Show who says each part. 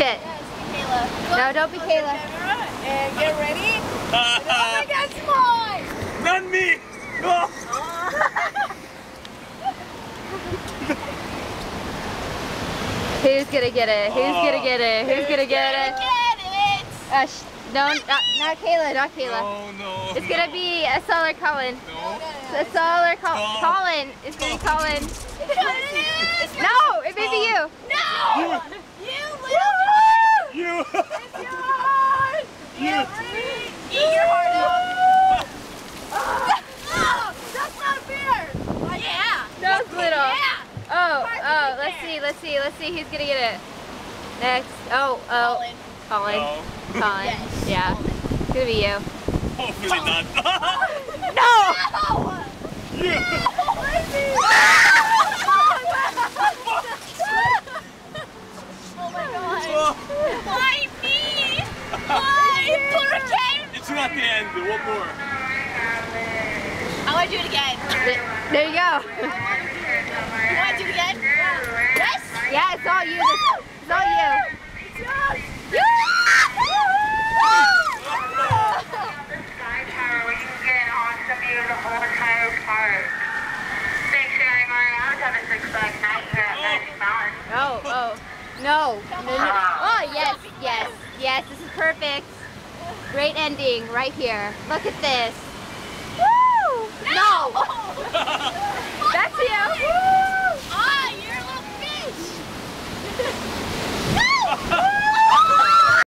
Speaker 1: Shit. No, don't be Kayla.
Speaker 2: And get ready. Oh my God, smile!
Speaker 3: Not me! No!
Speaker 1: Who's gonna get it? Who's gonna get it? Who's gonna get it? No, not Kayla, not Kayla.
Speaker 3: No, no.
Speaker 1: It's gonna be Asal or Colin.
Speaker 3: No.
Speaker 1: Asal or Colin. It's gonna be Colin. No, it may be you.
Speaker 2: No! You little
Speaker 3: You!
Speaker 2: It's yours!
Speaker 3: You!
Speaker 2: Eat your heart out! Oh, that's not fair! Yeah!
Speaker 1: That was little.
Speaker 2: Yeah!
Speaker 1: Oh, let's see who's gonna get it. Next. Colin.
Speaker 3: No.
Speaker 1: Colin.
Speaker 2: Yes.
Speaker 1: Yeah. It's gonna be you.
Speaker 3: Hopefully not.
Speaker 1: No!
Speaker 3: You!
Speaker 2: Oh my God! Why me? Why?
Speaker 3: It's not the end. One more.
Speaker 2: I want to do it again.
Speaker 1: There you go.
Speaker 2: You want to do it again? Yes?
Speaker 1: Yeah, it's all you. It's all you. No. Oh, yes, this is perfect. Great ending right here. Look at this. Woo! No! That's you.